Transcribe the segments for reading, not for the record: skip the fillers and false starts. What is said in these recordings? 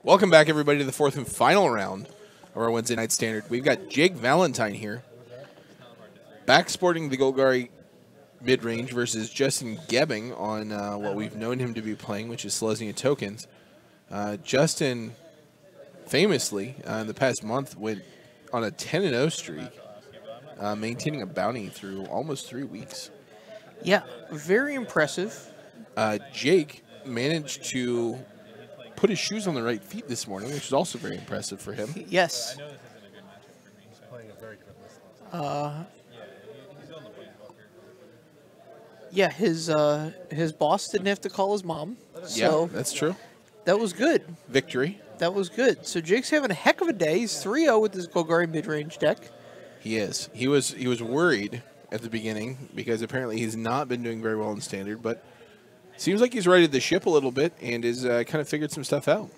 Welcome back, everybody, to the fourth and final round of our Wednesday Night Standard. We've got Jake Valentine here, back sporting the Golgari mid-range versus Justin Gebing on what we've known him to be playing, which is Selesnya tokens. Justin, famously, in the past month, went on a 10-0 streak, maintaining a bounty through almost 3 weeks. Yeah, very impressive. Jake managed to put his shoes on the right feet this morning, which is also very impressive for him. Yes. Yeah, his boss didn't have to call his mom. So Yeah, that's true. that was good. Victory. That was good. So Jake's having a heck of a day. He's 3-0 with his Golgari mid-range deck. He is. He was worried at the beginning because apparently he's not been doing very well in Standard, but seems like he's righted the ship a little bit and is kind of figured some stuff out.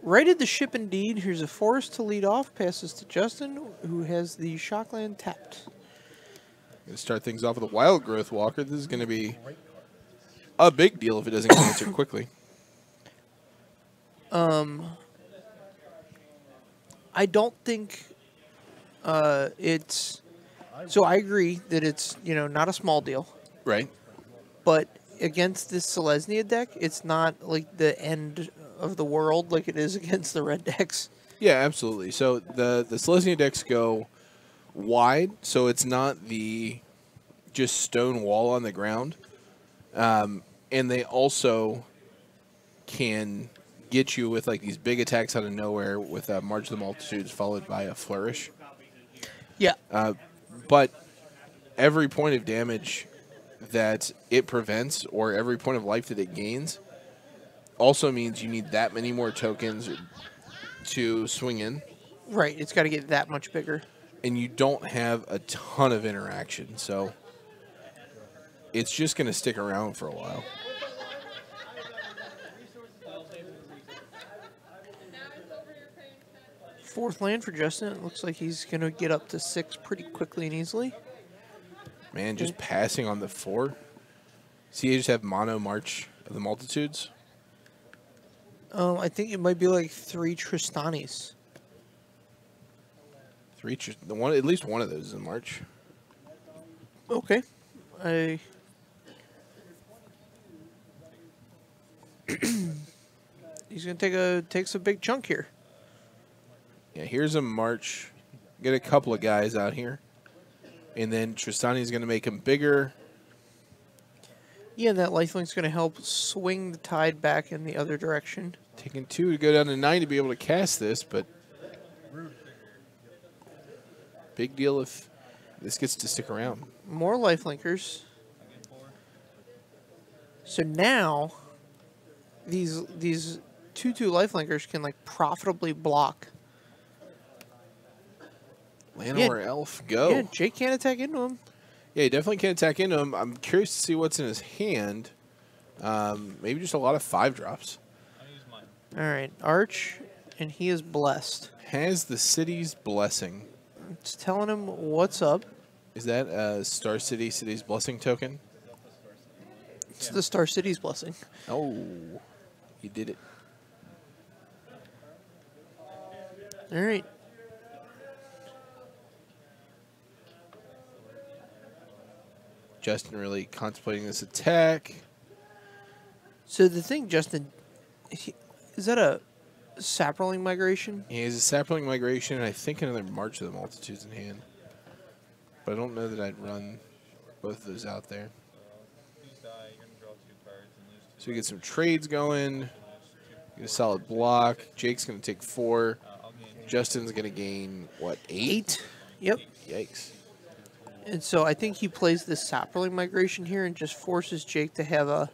Righted the ship indeed. Here's a forest to lead off. Passes to Justin, who has the Shockland tapped. Going to start things off with a Wild Growth Walker. This is going to be a big deal if it doesn't get answered quickly. I don't think it's... So I agree that it's, not a small deal. Right. But against this Selesnya deck, it's not like the end of the world like it is against the red decks. Yeah, absolutely. So the Selesnya decks go wide, so it's not the just stone wall on the ground. And they also can get you with like these big attacks out of nowhere with a March of the Multitudes followed by a Flourish. Yeah. But every point of damage that it prevents or every point of life that it gains also means you need that many more tokens to swing in. Right. It's got to get that much bigger. And you don't have a ton of interaction, so it's just going to stick around for a while. Fourth land for Justin. It looks like he's going to get up to 6 pretty quickly and easily. Man, just passing on the 4. See, you just have mono March of the Multitudes. I think it might be like 3 Tristanis. At least one of those is in March. Okay. He's going to takes a big chunk here. Yeah, here's a March. Get a couple of guys out here. And then Tristani's going to make him bigger. Yeah, and that lifelink's going to help swing the tide back in the other direction. Taking 2 to go down to 9 to be able to cast this, but big deal if this gets to stick around. More lifelinkers. So now, these 2/2 lifelinkers can like profitably block. Llanowar Elf, go. Yeah, Jake can't attack into him. Yeah, he definitely can attack into him. I'm curious to see what's in his hand. Maybe just a lot of 5-drops. All right, Arch, and he is blessed. Has the city's blessing. It's telling him what's up. Is that a Star City's blessing token? It's the Star City's blessing. Oh, he did it. All right. Justin really contemplating this attack. So the thing, Justin, is that a Sapperling migration? He has a Sapling Migration and I think another March of the Multitudes in hand. But I don't know that I'd run both of those out there. So we get some trades going. Get a solid block. Jake's going to take 4. Justin's going to gain, what, 8? 8. Yep. Yikes. And so I think he plays this Sapperling migration here and just forces Jake to have an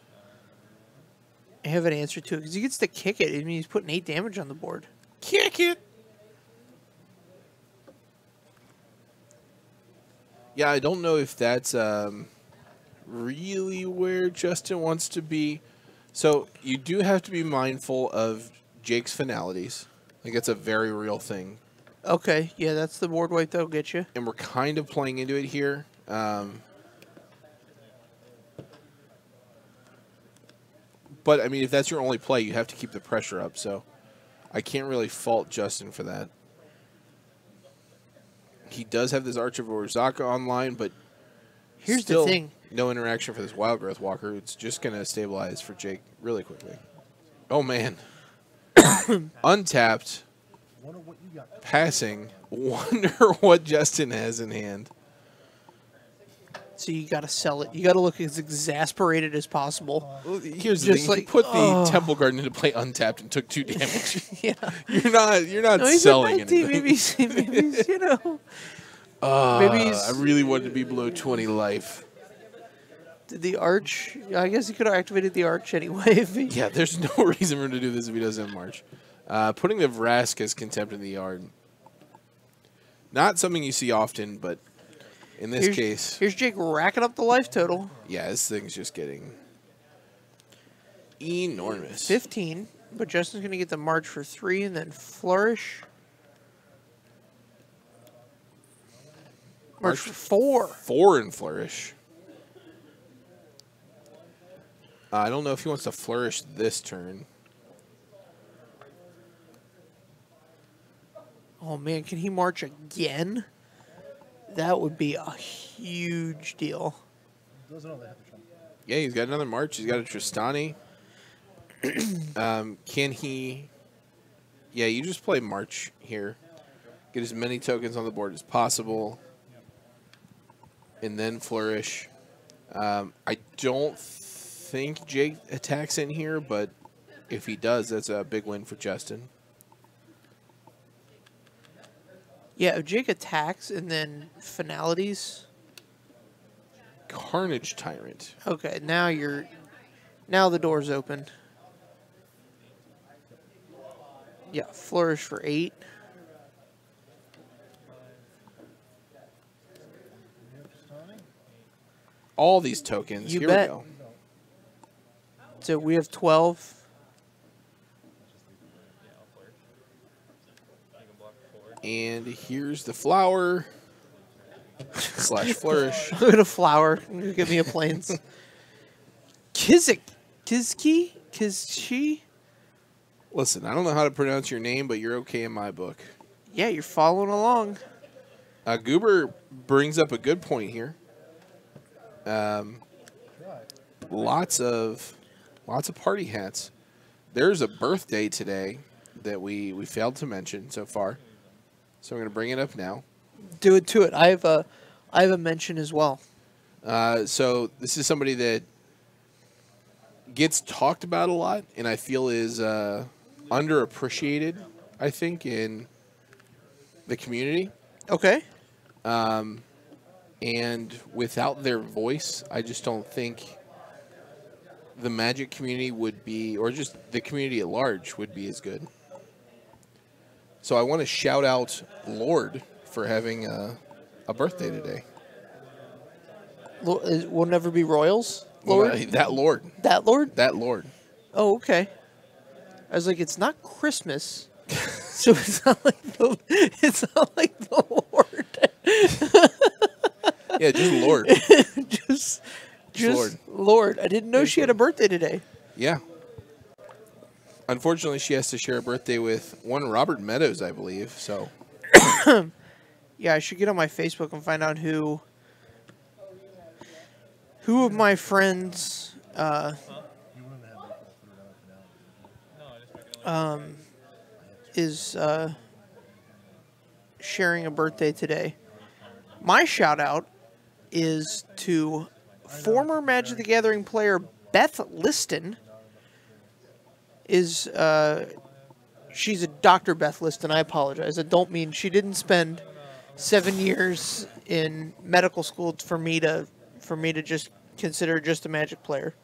answer to it. Because he gets to kick it. I mean, he's putting 8 damage on the board. Kick it! Yeah, I don't know if that's really where Justin wants to be. So you do have to be mindful of Jake's finalities. Like, that's a very real thing. Okay, yeah, that's the board wipe that'll get you. And we're kind of playing into it here. But, I mean, if that's your only play, you have to keep the pressure up. So I can't really fault Justin for that. He does have this Arch of Orzaka online, but Here's still the thing. no interaction for this Wild Growth Walker. It's just going to stabilize for Jake really quickly. Oh, man. Untapped. Passing. Wonder what Justin has in hand. So you got to sell it. You got to look as exasperated as possible. Well, here's the thing. He put the Temple Garden into play untapped and took 2 damage. Yeah. You're not No, he's selling at 19. anything. Maybe he's, you know. Maybe he's, I really wanted to be below 20 life. did the Arch. I guess he could have activated the Arch anyway. If he, Yeah, there's no reason for him to do this if he doesn't have March. Putting the Vrask as Contempt in the yard. Not something you see often, but in this case. Here's Jake racking up the life total. Yeah, this thing's just getting enormous. 15, but Justin's going to get the March for 3 and then Flourish. March for 4. 4 in Flourish. I don't know if he wants to Flourish this turn. Oh, man, can he March again? That would be a huge deal. Yeah, he's got another March. He's got a Tristani. Can he... Yeah, you just play March here. Get as many tokens on the board as possible. And then Flourish. I don't think Jake attacks in here, but if he does, that's a big win for Justin. Yeah, if Jake attacks and then Finalities. Carnage Tyrant. Okay, now the door's open. Yeah, Flourish for 8. All these tokens. You Here bet. we go. So we have 12. And here's the flower. Slash Flourish. I'm going to Flower. Give me a Plains. Kizki? Kizchi? Listen, I don't know how to pronounce your name, but you're okay in my book. Yeah, you're following along. Goober brings up a good point here. Lots of party hats. There's a birthday today that we failed to mention so far, so I'm going to bring it up now. Do it to it. I have a mention as well. So this is somebody that gets talked about a lot, and I feel is underappreciated, I think, in the community. Okay. And without their voice, I just don't think the Magic community would be, or just the community at large, would be as good. So I want to shout out Lord for having a birthday today. Will never be Royals? Lord? Well, that Lord. That Lord? That Lord. Oh, okay. I was like, it's not Christmas, so it's not like the Lord. Yeah, just Lord. just Lord. I didn't know she had a birthday today. Yeah. Unfortunately, she has to share a birthday with one Robert Meadows, I believe. So. Yeah, I should get on my Facebook and find out who of my friends is sharing a birthday today. My shout out is to former Magic the Gathering player Beth Liston. She's a Dr. Beth Liston. I apologize. I don't mean she didn't spend 7 years in medical school for me to just consider just a Magic player.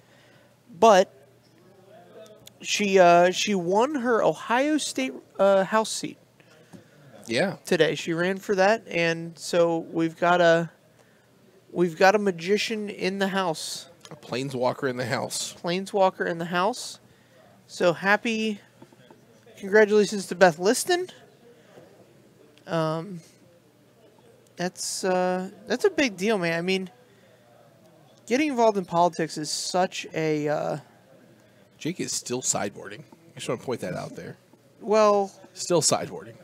But she won her Ohio State House seat. Yeah. Today she ran for that, and so we've got a magician in the house. A planeswalker in the house. Planeswalker in the house. So happy! Congratulations to Beth Liston. That's a big deal, man. I mean, getting involved in politics is such a. Jake is still sideboarding. I just want to point that out there. Well, Still sideboarding.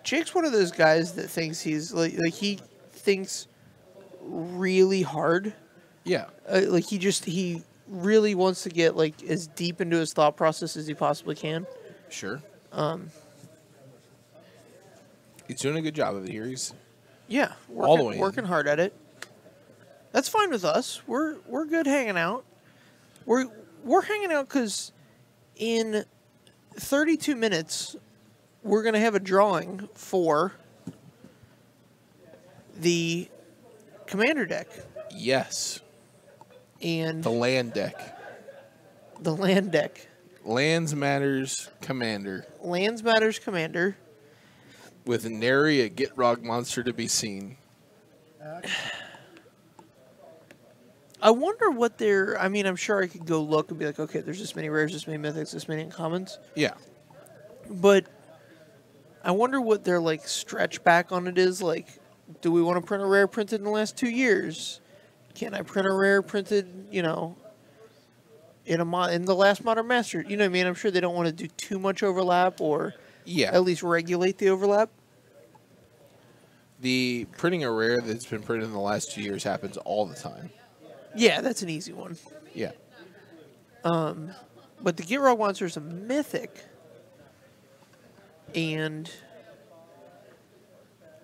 Jake's one of those guys that thinks he's like he thinks really hard. Yeah. He really wants to get like as deep into his thought process as he possibly can. Sure. He's doing a good job of it here. He's Yeah, all the way working in. hard at it. That's fine with us. We're good hanging out. We're hanging out because in 32 minutes we're gonna have a drawing for the commander deck Yes. and The land deck. the land deck. Lands Matters Commander. Lands Matters Commander. With nary a Gitrog monster to be seen. I wonder what they're. I mean, I'm sure I could go look and be like, okay, there's this many rares, this many mythics, this many uncommons. Yeah. But I wonder what their like stretch back on it is. Like, do we want to print a rare printed in the last 2 years? Can I print a rare printed, in the last Modern Master? You know what I mean? I'm sure they don't want to do too much overlap, or Yeah. at least regulate the overlap. The printing a rare that's been printed in the last 2 years happens all the time. Yeah, that's an easy one. Yeah. But the Gitrog monster is a mythic, and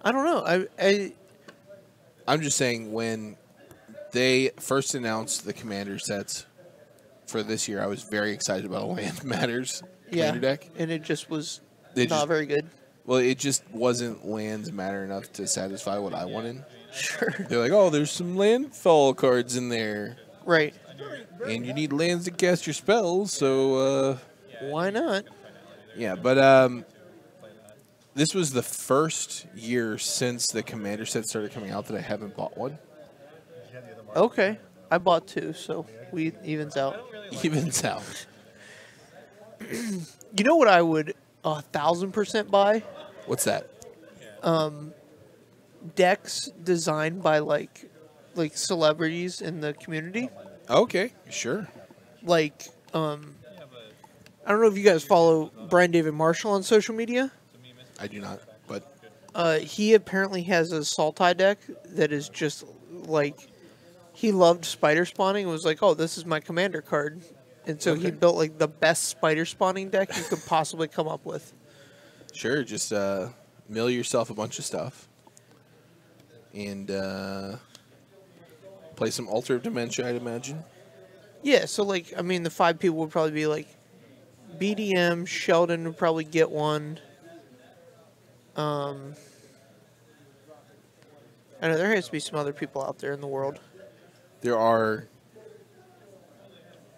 I don't know. I'm just saying when they first announced the commander sets for this year, I was very excited about a Land Matters commander deck. and it just was They not just- very good. Well, it just wasn't lands matter enough to satisfy what I wanted. Sure. They're like, oh, there's some landfall cards in there. Right. And you need lands to cast your spells, so, Why not? yeah. But this was the first year since the commander set started coming out that I haven't bought one. Okay. I bought 2, so we evens out. Evens out. You know what I would 1,000% buy? What's that? Decks designed by like celebrities in the community. Okay, sure. Like, I don't know if you guys follow Brian David Marshall on social media. I do not, but He apparently has a Sultai deck that is just like, he loved spider spawning and was like, oh, this is my commander card. And so he Okay. built like the best spider spawning deck you could possibly come up with. sure, just mill yourself a bunch of stuff. And play some Altar of Dementia, I'd imagine. Yeah, so like, I mean, the 5 people would probably be like BDM, Sheldon would probably get one. I know there has to be some other people out there in the world. There are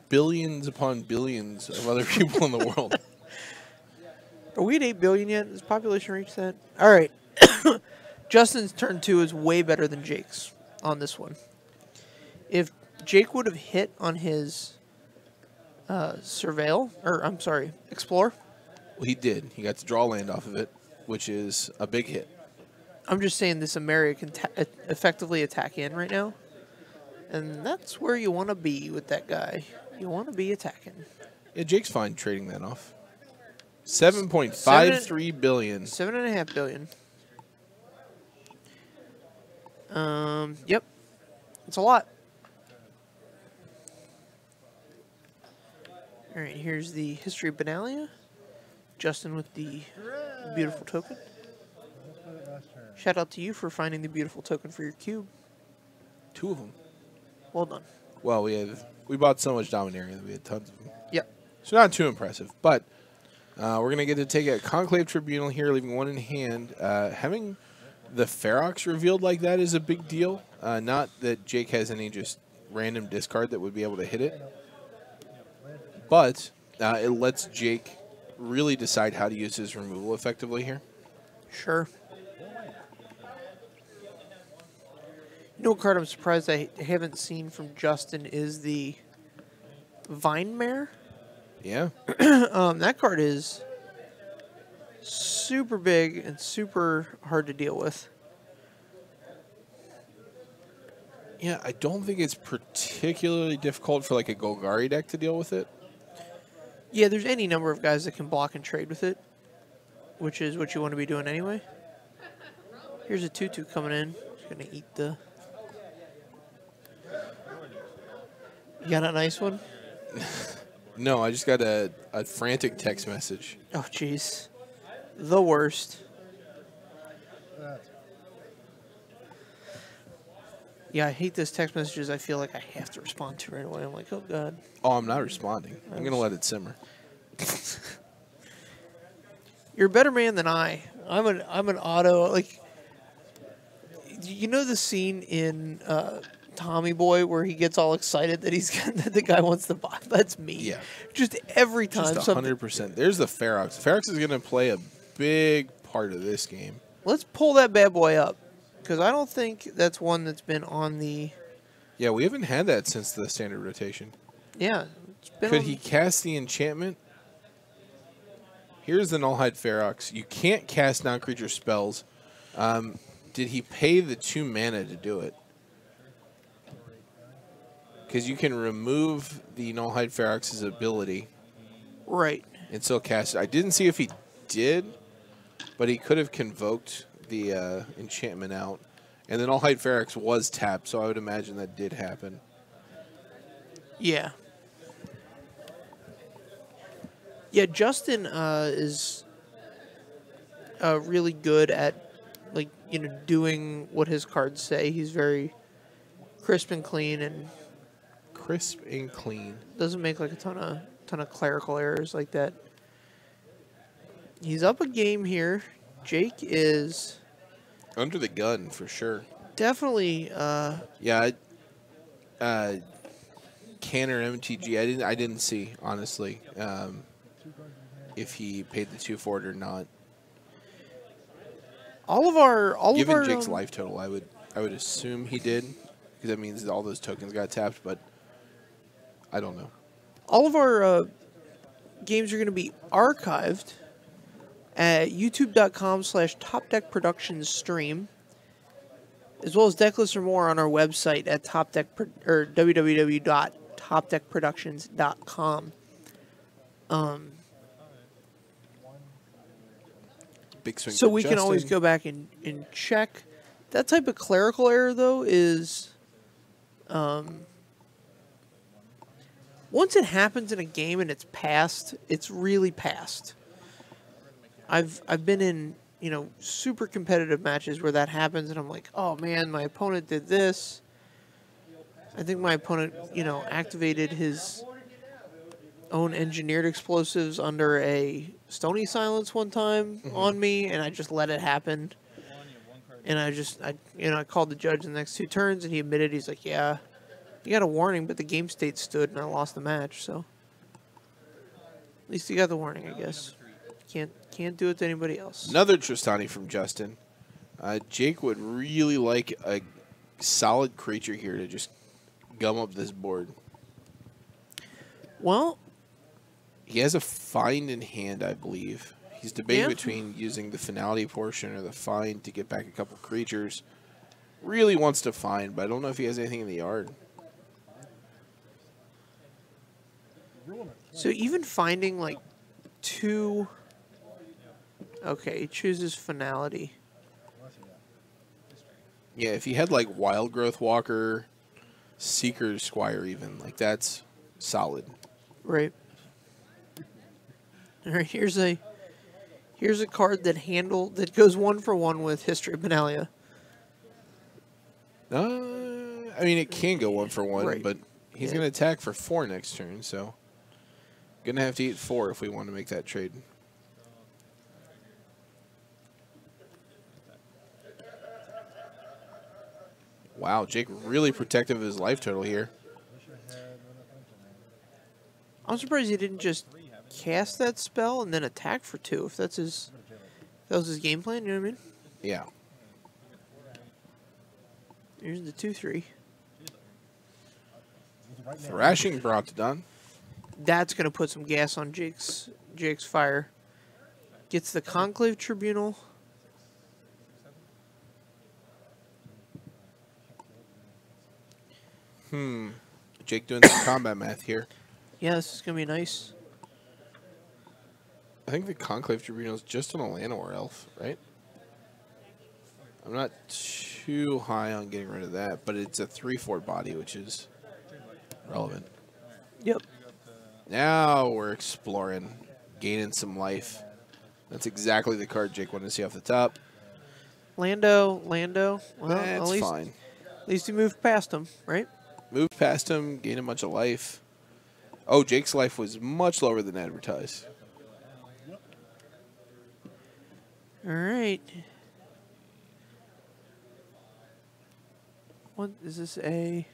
billions upon billions of other people in the world. Are we at 8 billion yet? Has population reached that? All right. Justin's turn 2 is way better than Jake's on this one. If Jake would have hit on his Explore. Well, he did. He got to draw land off of it, which is a big hit. I'm just saying this America can effectively attack in right now. And that's where you want to be with that guy. You want to be attacking. Yeah, Jake's fine trading that off. 7.53 billion. 7.5 billion. Yep. It's a lot. All right, here's the history of Benalia. Justin with the beautiful token. Shout out to you for finding the beautiful token for your cube. 2 of them. Well done. Well, we bought so much Dominaria that we had tons of them. Yep. So not too impressive, but we're going to get to take a Conclave Tribunal here, leaving 1 in hand. Having the Ferox revealed like that is a big deal. Not that Jake has any just random discard that would be able to hit it, but it lets Jake really decide how to use his removal effectively here. Sure. You know what card I'm surprised I haven't seen from Justin is the Vine Mare. Yeah. That card is super big and super hard to deal with. Yeah, I don't think it's particularly difficult for like a Golgari deck to deal with it. Yeah, there's any number of guys that can block and trade with it. which is what you want to be doing anyway. Here's a 2/2 coming in. He's going to eat the... You got a nice one? No, I just got a frantic text message. Oh, jeez. The worst. Yeah, I hate those text messages. I feel like I have to respond to right away. I'm like, oh, God. Oh, I'm not responding. I'm going to let it simmer. You're a better man than I. I'm an auto, like... You know the scene in Tommy Boy where he gets all excited that that the guy wants to buy? That's me. Yeah. Just every time. Just 100%. There's the Ferox. Ferox is going to play a big part of this game. Let's pull that bad boy up, because I don't think that's one that's been on the... Yeah, we haven't had that since the standard rotation. Yeah. It's been Could he cast the enchantment? Here's the Nullhide Ferox. You can't cast non-creature spells. Did he pay the 2 mana to do it? Because you can remove the Nullhide Ferox's ability. Right. And still cast it. I didn't see if he did, but he could have convoked the enchantment out. And the Nullhide Ferox was tapped, so I would imagine that did happen. Yeah. Yeah, Justin is really good at, like, you know, doing what his cards say. He's very crisp and clean and doesn't make like a ton of clerical errors like that. He's up a game here. Jake is under the gun for sure. Definitely. Yeah. Canner MTG. I didn't see honestly if he paid the 2 for it or not. Given Jake's life total, I would assume he did, because that means all those tokens got tapped, but I don't know. All of our games are going to be archived at youtube.com/TopDeckProductionsStream, as well as deck lists or more on our website at www.topdeckproductions.com. Big swing so we can always go back and check. That type of clerical error, though, is once it happens in a game and it's passed, it's really passed. I've been in, you know, super competitive matches where that happens, and I'm like, oh man, my opponent did this. I think my opponent, you know, activated his own engineered explosives under a Stony Silence one time on me, and I just let it happen. And I called the judge the next 2 turns, and he admitted, he's like, yeah, you got a warning, but the game state stood, and I lost the match, so. At least you got the warning, I guess. Can't do it to anybody else. Another Tristani from Justin. Jake would really like a solid creature here to just gum up this board. Well, he has a find in hand, I believe. He's debating between using the finality portion or the find to get back a couple creatures. Really wants to find, but I don't know if he has anything in the yard. So even finding like 2... Okay, he chooses finality. Yeah, if he had like Wild Growth Walker, Seeker Squire even, like that's solid. Right. All right, here's a card that goes 1 for 1 with History of Benalia. I mean, it can go 1 for 1, right. But he's going to attack for 4 next turn, so going to have to eat 4 if we want to make that trade. Wow, Jake really protective of his life total here. I'm surprised he didn't just cast that spell and then attack for 2. If that was his game plan, you know what I mean? Yeah. Here's the 2/3. Thrashing brought done. That's gonna put some gas on Jake's fire. Gets the Conclave Tribunal. Jake doing some combat math here. Yeah, this is gonna be nice. I think the Conclave Tribunal is just an Llanowar elf, right? I'm not too high on getting rid of that, but it's a 3/4 body, which is relevant. Yep. Now we're exploring, gaining some life. That's exactly the card Jake wanted to see off the top. Lando. Well, That's fine. At least he moved past him, right? Moved past him, gained a bunch of life. Oh, Jake's life was much lower than advertised. All right. What is this? A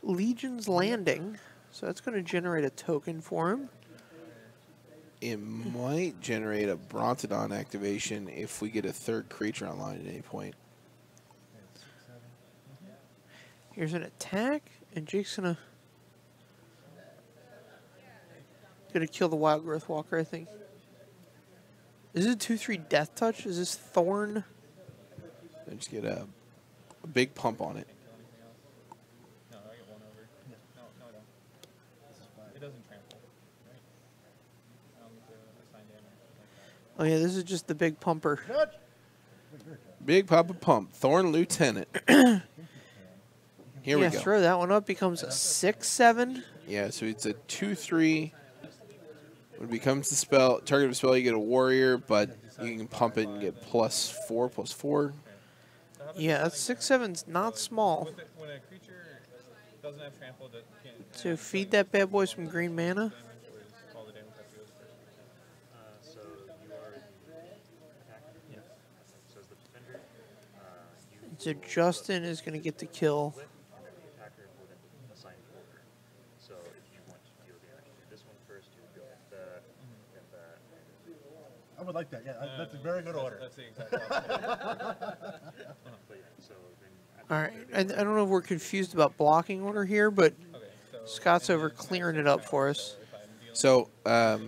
Legion's Landing. So that's going to generate a token for him. It might generate a Brontodon activation if we get a third creature online at any point. Here's an attack, and Jake's gonna kill the Wild Growth Walker, I think. Is it a 2/3 Death Touch? Is this Thorn? And just get a big pump on it. No, I get 1 over. No, I don't. It doesn't trample. Right? I don't need to assign damage. Oh yeah, this is just the big pumper. Big Papa Pump. Thorn Lieutenant. Here we go. Throw that one up. Becomes a 6/7. Yeah, so it's a 2/3. When it becomes the spell, target of a spell, you get a warrior, but you can pump it and get +4/+4. Yeah, that 6/7's not small. When a creature doesn't have trample, that can't. So feed that bad boy some green mana. All the damage has to go first. So you are the attacker? Yeah. So as the defender, you So Justin is going to get to kill. the attacker would assign the order. So if you want to deal damage to this one first, you would go with that, and that. I would like that. Yeah, that's a very good order. That's the exact opposite. But yeah, so then All right. I don't know if we're confused about blocking order here, but Okay, so Scott's over clearing it up for us. So, I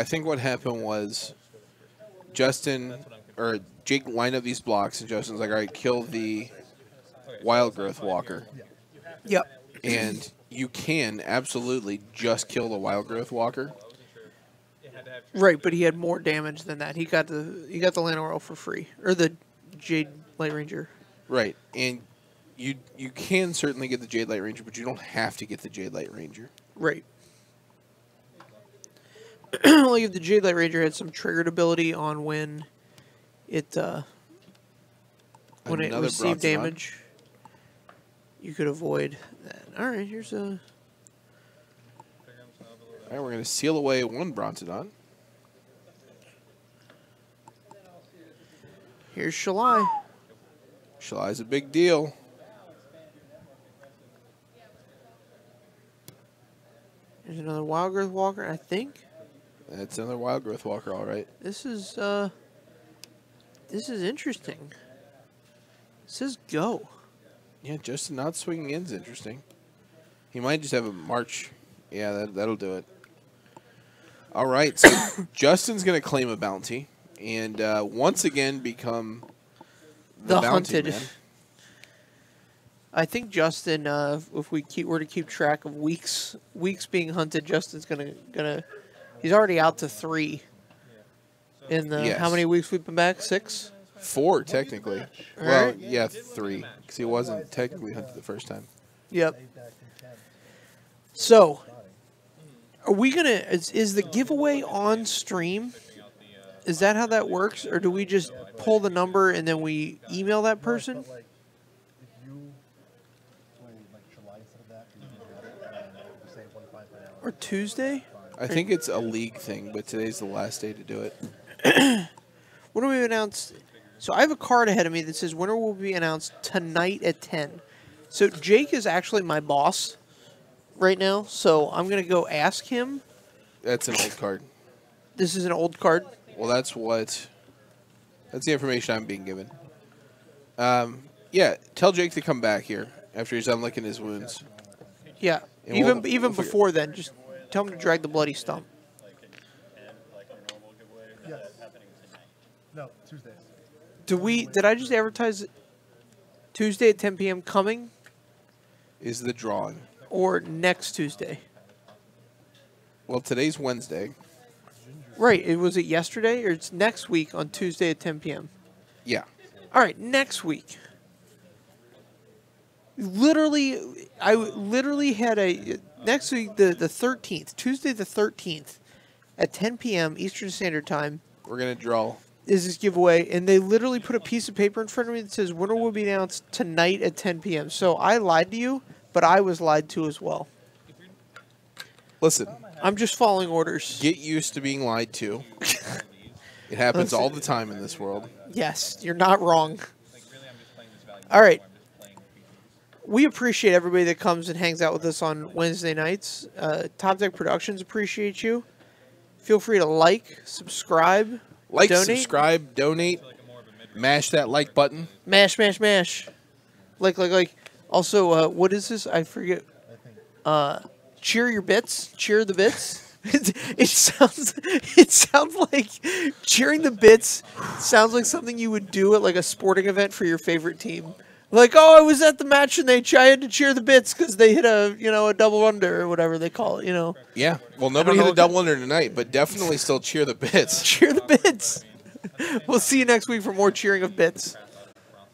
think what happened was Justin, or Jake lined up these blocks, and Justin's like, all right, kill the Wild Growth Walker. Yep. And you can absolutely just kill the Wild Growth Walker. it had to have Right, but he had more damage than that. He got the Llanowar for free, or the Jade Light Ranger. Right. And you can certainly get the Jade Light Ranger, but you don't have to get the Jade Light Ranger. Right. Like if the Jade Light Ranger had some triggered ability on when it Another received Brontodon. damage, you could avoid that. All right, here's a All right, we're going to seal away one Brontodon. here's Shalai. Shalai's a big deal. There's another Wild Growth Walker, I think. That's another Wild Growth Walker, all right. This is interesting. It says go. Yeah, Justin not swinging in's interesting. He might just have a march. Yeah, that'll do it. All right, so Justin's going to claim a bounty and once again become The bounty hunted. man. I think Justin, if we were to keep track of weeks being hunted, Justin's gonna he's already out to 3. In the Yes. how many weeks we've been back? 6. 4, technically. All Well, right. yeah, 3, because he wasn't technically hunted the first time. Yep. So, are we gonna? Is the giveaway on stream? Is that how that works, or do we just pull the number and then we email that person? But like, if you play like July instead of that, you can have it and say 1.5 per hour. Or Tuesday? I think it's a league thing, but today's the last day to do it. When do we announce? So I have a card ahead of me that says winner will be announced tonight at 10. So Jake is actually my boss right now, so I'm gonna go ask him. That's an old card. This is an old card. Well, that's the information I'm being given. Yeah, tell Jake to come back here after he's done licking his wounds. Yeah. And Even we'll figure- before then, just tell him to drag the bloody stump. Yes. No, Tuesdays. Did I just advertise Tuesday at 10 p.m. coming Is the drawing. or next Tuesday? Well, today's Wednesday. Right. Was it yesterday or it's next week on Tuesday at 10 p.m.? Yeah. All right, next week. I literally had next week, the 13th, Tuesday the 13th at 10 p.m. Eastern Standard Time. We're going to draw. Is this giveaway, and they literally put a piece of paper in front of me that says winner will be announced tonight at 10 p.m. So I lied to you, but I was lied to as well. Listen, I'm just following orders. get used to being lied to. It happens all the time in this world. Yes, you're not wrong. Like really, I'm just playing this value. All right. I'm just playing features. We appreciate everybody that comes and hangs out with us on Wednesday nights. Top Deck Productions appreciate you. Feel free to like, subscribe, Like, donate. subscribe, donate, Like a more of a mid. mash that like button. Mash, mash, mash. Like. Also, what is this? I forget. Cheer your bits. Cheer the bits. It sounds like cheering the bits sounds like something you would do at like a sporting event for your favorite team. Like, oh, I was at the match and I had to cheer the bits because they hit a double under or whatever they call it. Yeah. Well, nobody know hit a what- double under tonight, but definitely still cheer the bits. Cheer the bits. We'll see you next week for more cheering of bits.